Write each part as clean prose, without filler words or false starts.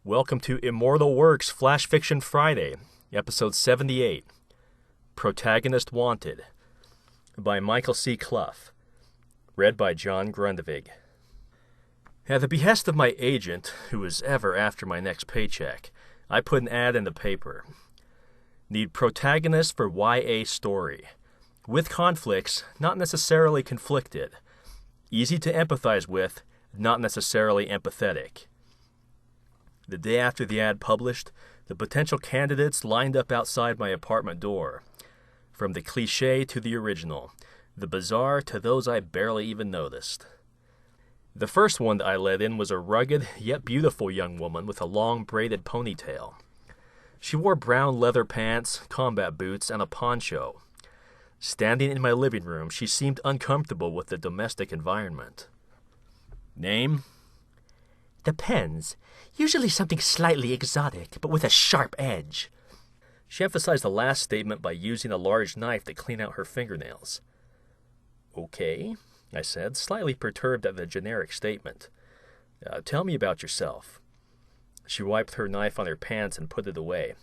Welcome to Immortal Works Flash Fiction Friday, episode 78, Protagonist Wanted, by Michael C. Cluff, read by John Grundvig. At the behest of my agent, who was ever after my next paycheck, I put an ad in the paper. Need protagonist for YA story. With conflicts, not necessarily conflicted. Easy to empathize with, not necessarily empathetic. The day after the ad published, the potential candidates lined up outside my apartment door. From the cliché to the original, the bizarre to those I barely even noticed. The first one that I let in was a rugged yet beautiful young woman with a long braided ponytail. She wore brown leather pants, combat boots, and a poncho. Standing in my living room, she seemed uncomfortable with the domestic environment. Name? Depends. Usually something slightly exotic, but with a sharp edge. She emphasized the last statement by using a large knife to clean out her fingernails. Okay, I said, slightly perturbed at the generic statement. Tell me about yourself. She wiped her knife on her pants and put it away.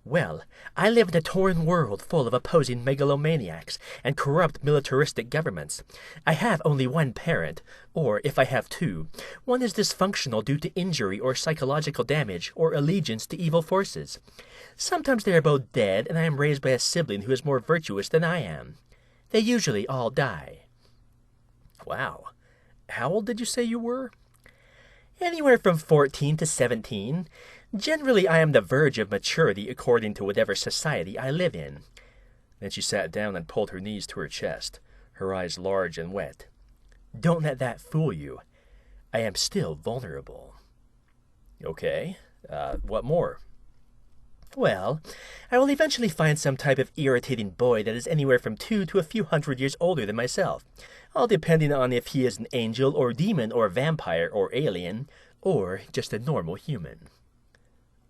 Well, I live in a torn world full of opposing megalomaniacs and corrupt militaristic governments. I have only one parent, or if I have two, one is dysfunctional due to injury or psychological damage or allegiance to evil forces. Sometimes they are both dead, and I am raised by a sibling who is more virtuous than I am. They usually all die. Wow. How old did you say you were? Anywhere from 14 to 17. Generally, I am the verge of maturity according to whatever society I live in. Then she sat down and pulled her knees to her chest, her eyes large and wet. Don't let that fool you. I am still vulnerable. Okay. What more? Well, I will eventually find some type of irritating boy that is anywhere from 2 to a few hundred years older than myself, all depending on if he is an angel or demon or vampire or alien, or just a normal human.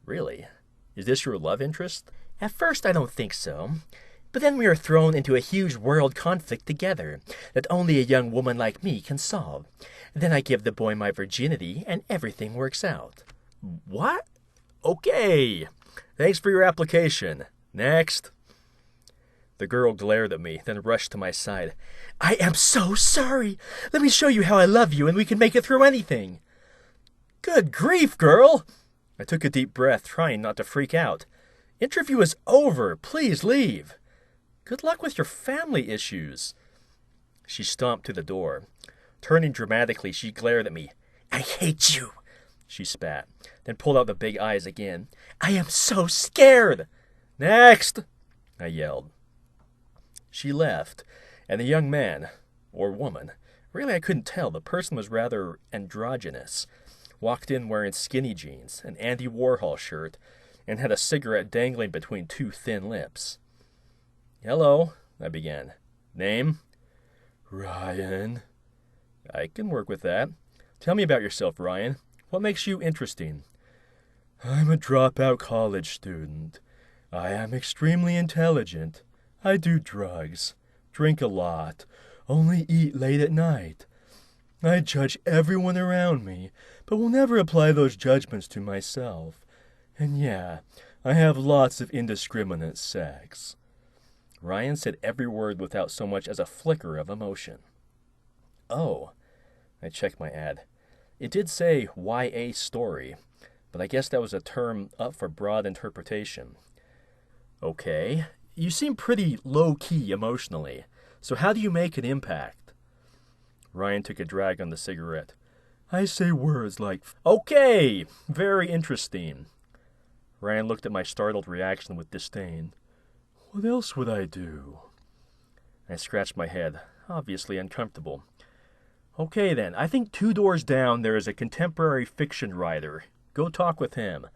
Really? Is this your love interest? At first I don't think so, but then we are thrown into a huge world conflict together that only a young woman like me can solve. Then I give the boy my virginity and everything works out. What? Okay. Thanks for your application. Next. The girl glared at me, then rushed to my side. I am so sorry. Let me show you how I love you and we can make it through anything. Good grief, girl! I took a deep breath, trying not to freak out. Interview is over. Please leave. Good luck with your family issues. She stomped to the door. Turning dramatically, she glared at me. I hate you, she spat, then pulled out the big eyes again. I am so scared. Next, I yelled. She left, and the young man, or woman, really I couldn't tell, the person was rather androgynous, walked in wearing skinny jeans, an Andy Warhol shirt, and had a cigarette dangling between two thin lips. Hello, I began. Name? Ryan. I can work with that. Tell me about yourself, Ryan. What makes you interesting? I'm a dropout college student. I am extremely intelligent. I do drugs, drink a lot, only eat late at night. I judge everyone around me, but will never apply those judgments to myself. And yeah, I have lots of indiscriminate sex. Ryan said every word without so much as a flicker of emotion. Oh, I checked my ad. It did say YA story, but I guess that was a term up for broad interpretation. Okay, you seem pretty low-key emotionally, so how do you make an impact? Ryan took a drag on the cigarette. I say words like, okay, very interesting. Ryan looked at my startled reaction with disdain. What else would I do? I scratched my head, obviously uncomfortable. Okay then, I think 2 doors down there is a contemporary fiction writer. Go talk with him.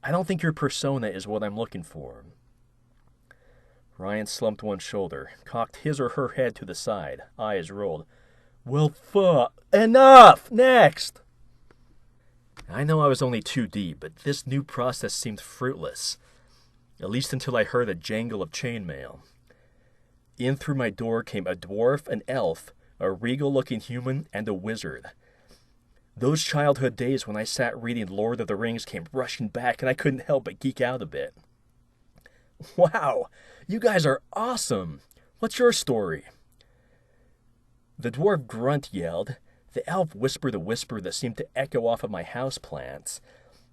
I don't think your persona is what I'm looking for. Ryan slumped one shoulder, cocked his or her head to the side, eyes rolled. Well, enough! Next! I know I was only too deep, but this new process seemed fruitless. At least until I heard a jangle of chainmail. In through my door came a dwarf, an elf, a regal-looking human, and a wizard. Those childhood days when I sat reading Lord of the Rings came rushing back, and I couldn't help but geek out a bit. Wow, you guys are awesome. What's your story? The dwarf grunt yelled. The elf whispered a whisper that seemed to echo off of my houseplants.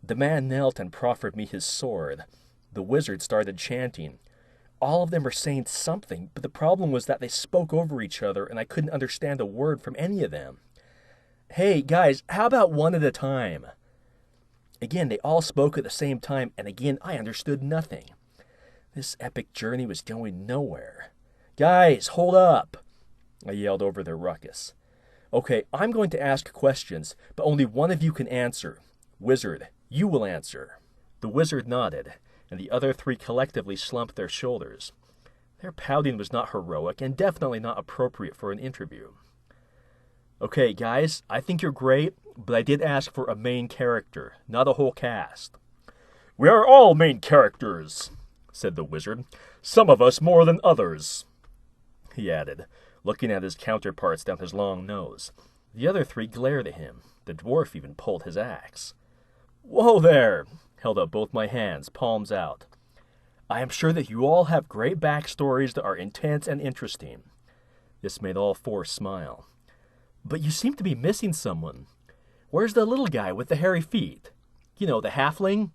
The man knelt and proffered me his sword. The wizard started chanting. All of them were saying something, but the problem was that they spoke over each other and I couldn't understand a word from any of them. Hey, guys, how about one at a time? Again, they all spoke at the same time, and again, I understood nothing. This epic journey was going nowhere. Guys, hold up! I yelled over their ruckus. Okay, I'm going to ask questions, but only one of you can answer. Wizard, you will answer. The wizard nodded, and the other three collectively slumped their shoulders. Their pouting was not heroic and definitely not appropriate for an interview. Okay, guys, I think you're great, but I did ask for a main character, not a whole cast. We are all main characters, said the wizard. Some of us more than others, he added, looking at his counterparts down his long nose. The other three glared at him. The dwarf even pulled his axe. Whoa there! Held up both my hands, palms out. I am sure that you all have great backstories that are intense and interesting. This made all four smile. But you seem to be missing someone. Where's the little guy with the hairy feet? You know, the halfling?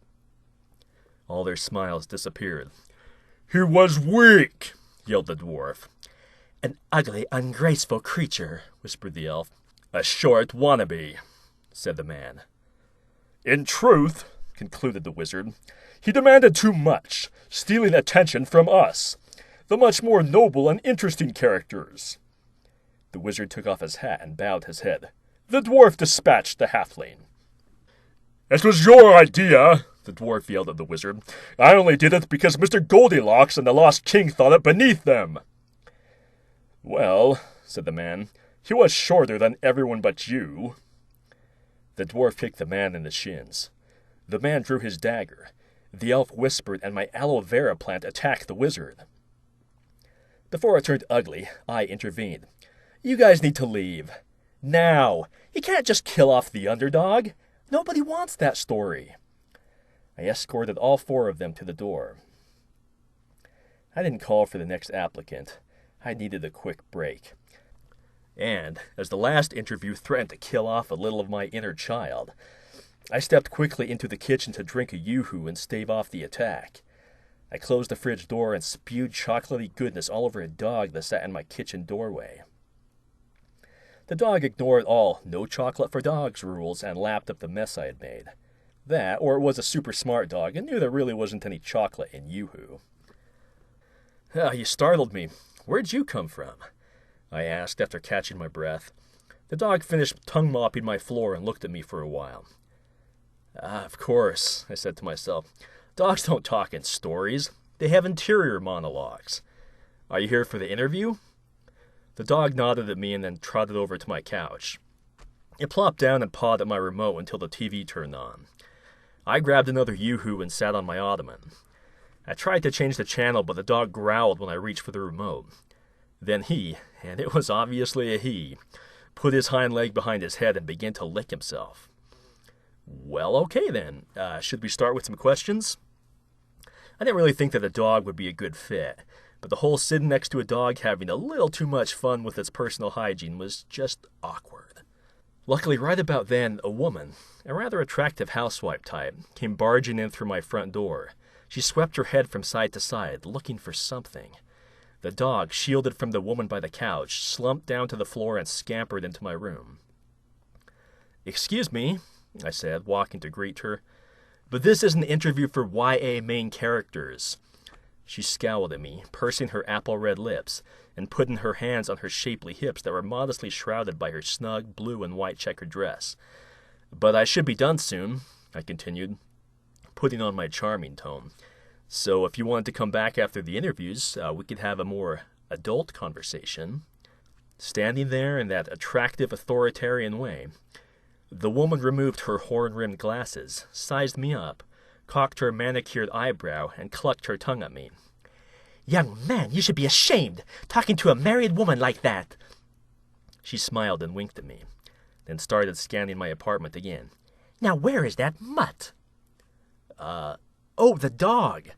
All their smiles disappeared. He was weak, yelled the dwarf. An ugly, ungraceful creature, whispered the elf. A short wannabe, said the man. In truth, concluded the wizard, he demanded too much, stealing attention from us, the much more noble and interesting characters. The wizard took off his hat and bowed his head. The dwarf dispatched the halfling. It was your idea, the dwarf yelled at the wizard. I only did it because Mr. Goldilocks and the Lost King thought it beneath them. Well, said the man, he was shorter than everyone but you. The dwarf kicked the man in the shins. The man drew his dagger. The elf whispered, and my aloe vera plant attacked the wizard. Before it turned ugly, I intervened. You guys need to leave. Now! You can't just kill off the underdog. Nobody wants that story. I escorted all four of them to the door. I didn't call for the next applicant. I needed a quick break. And, as the last interview threatened to kill off a little of my inner child, I stepped quickly into the kitchen to drink a yoo-hoo and stave off the attack. I closed the fridge door and spewed chocolatey goodness all over a dog that sat in my kitchen doorway. The dog ignored all no chocolate for dogs rules and lapped up the mess I had made. That, or it was a super smart dog and knew there really wasn't any chocolate in yoo-hoo. You startled me. Where'd you come from? I asked after catching my breath. The dog finished tongue-mopping my floor and looked at me for a while. Of course, I said to myself. Dogs don't talk in stories. They have interior monologues. Are you here for the interview? The dog nodded at me and then trotted over to my couch. It plopped down and pawed at my remote until the TV turned on. I grabbed another yoo-hoo and sat on my ottoman. I tried to change the channel, but the dog growled when I reached for the remote. Then he, and it was obviously a he, put his hind leg behind his head and began to lick himself. Well, okay then. Should we start with some questions? I didn't really think that a dog would be a good fit, but the whole sitting next to a dog having a little too much fun with its personal hygiene was just awkward. Luckily, right about then, a woman, a rather attractive housewife type, came barging in through my front door. She swept her head from side to side, looking for something. The dog, shielded from the woman by the couch, slumped down to the floor and scampered into my room. Excuse me, I said, walking to greet her, but this is an interview for YA main characters. She scowled at me, pursing her apple-red lips, and putting her hands on her shapely hips that were modestly shrouded by her snug blue and white checkered dress. But I should be done soon, I continued, putting on my charming tone. So if you wanted to come back after the interviews, we could have a more adult conversation. Standing there in that attractive authoritarian way, the woman removed her horn-rimmed glasses, sized me up, cocked her manicured eyebrow, and clucked her tongue at me. Young man, you should be ashamed, talking to a married woman like that. She smiled and winked at me. then started scanning my apartment again. Now where is that mutt? Oh, the dog!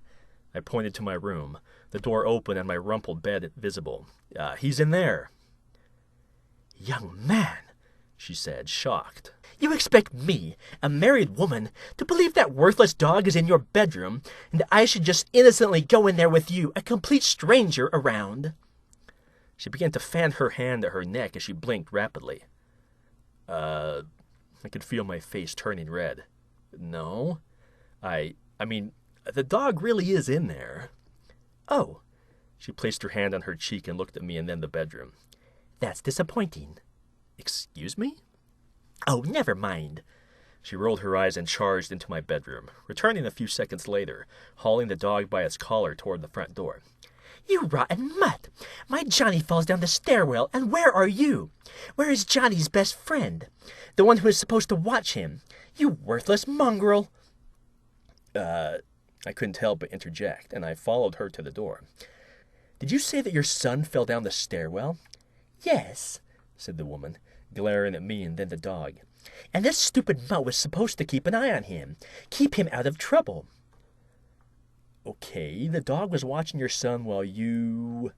I pointed to my room, the door open and my rumpled bed visible. He's in there. Young man, she said, shocked. You expect me, a married woman, to believe that worthless dog is in your bedroom, and I should just innocently go in there with you, a complete stranger, around? She began to fan her hand at her neck as she blinked rapidly. I could feel my face turning red. No. I mean, the dog really is in there. Oh. She placed her hand on her cheek and looked at me and then the bedroom. That's disappointing. Excuse me? Oh, never mind. She rolled her eyes and charged into my bedroom, returning a few seconds later, hauling the dog by its collar toward the front door. You rotten mutt! My Johnny falls down the stairwell, and where are you? Where is Johnny's best friend? The one who is supposed to watch him? You worthless mongrel! I couldn't help but interject, and I followed her to the door. Did you say that your son fell down the stairwell? Yes, said the woman, glaring at me and then the dog. And this stupid mutt was supposed to keep an eye on him, keep him out of trouble. Okay, the dog was watching your son while you...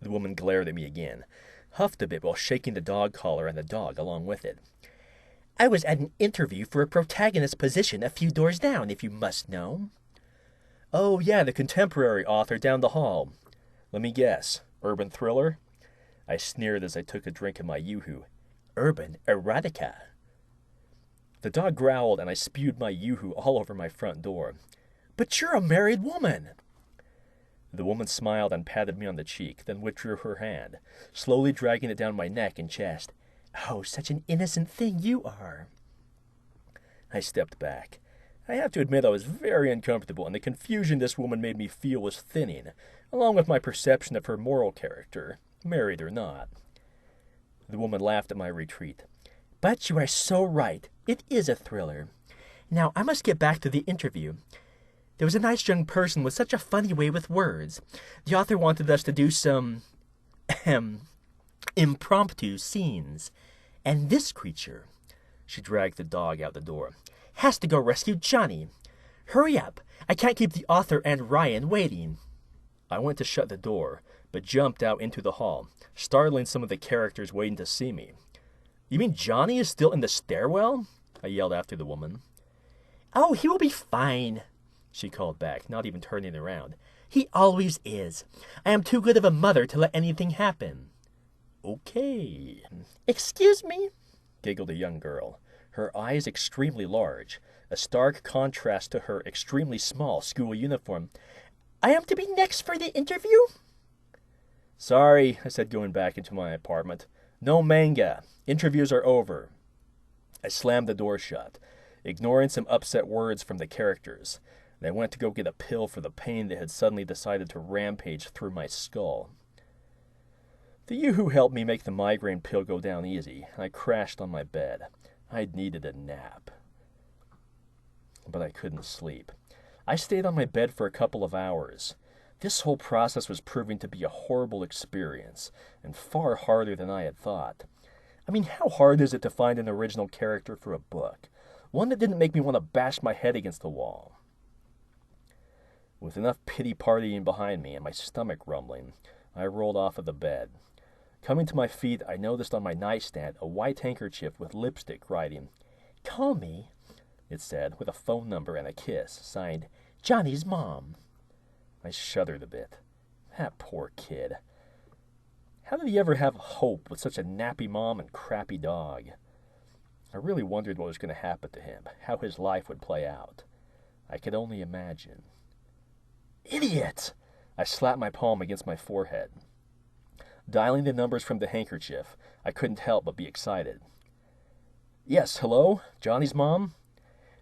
The woman glared at me again, huffed a bit while shaking the dog collar and the dog along with it. I was at an interview for a protagonist position a few doors down, if you must know. Oh, yeah, the contemporary author down the hall. Let me guess. Urban thriller? I sneered as I took a drink of my yoo-hoo. Urban erotica. The dog growled and I spewed my yoo-hoo all over my front door. But you're a married woman. The woman smiled and patted me on the cheek, then withdrew her hand, slowly dragging it down my neck and chest. Oh, such an innocent thing you are. I stepped back. I have to admit I was very uncomfortable, and the confusion this woman made me feel was thinning, along with my perception of her moral character, married or not. The woman laughed at my retreat. But you are so right. It is a thriller. Now, I must get back to the interview. There was a nice young person with such a funny way with words. The author wanted us to do some... impromptu scenes. And this creature, she dragged the dog out the door, has to go rescue Johnny. Hurry up. I can't keep the author and Ryan waiting. I went to shut the door, but jumped out into the hall, startling some of the characters waiting to see me. You mean Johnny is still in the stairwell? I yelled after the woman. Oh, he will be fine, she called back, not even turning around. He always is. I am too good of a mother to let anything happen. Okay. Excuse me? Giggled a young girl, her eyes extremely large, a stark contrast to her extremely small school uniform. I am to be next for the interview? Sorry, I said, going back into my apartment. No manga. Interviews are over. I slammed the door shut, ignoring some upset words from the characters, and I went to go get a pill for the pain that had suddenly decided to rampage through my skull. The yoo-hoo helped me make the migraine pill go down easy, and I crashed on my bed. I'd needed a nap. But I couldn't sleep. I stayed on my bed for a couple of hours. This whole process was proving to be a horrible experience, and far harder than I had thought. I mean, how hard is it to find an original character for a book? One that didn't make me want to bash my head against the wall. With enough pity partying behind me and my stomach rumbling, I rolled off of the bed. Coming to my feet, I noticed on my nightstand a white handkerchief with lipstick writing, "Call me," it said, with a phone number and a kiss, signed, "Johnny's mom." I shuddered a bit. That poor kid. How did he ever have hope with such a nappy mom and crappy dog? I really wondered what was going to happen to him, how his life would play out. I could only imagine. Idiot! I slapped my palm against my forehead. Dialing the numbers from the handkerchief, I couldn't help but be excited. Yes, hello? Johnny's mom?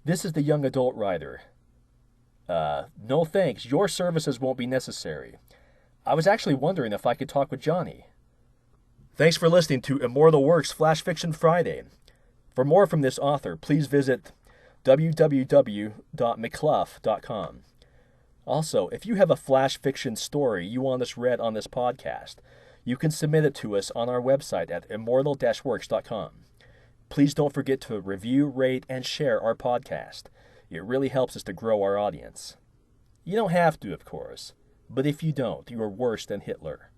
This is the young adult writer. No thanks. Your services won't be necessary. I was actually wondering if I could talk with Johnny. Thanks for listening to Immortal Works Flash Fiction Friday. For more from this author, please visit www.mccluff.com. Also, if you have a flash fiction story you want us read on this podcast, you can submit it to us on our website at immortal-works.com. Please don't forget to review, rate, and share our podcast. It really helps us to grow our audience. You don't have to, of course, but if you don't, you are worse than Hitler.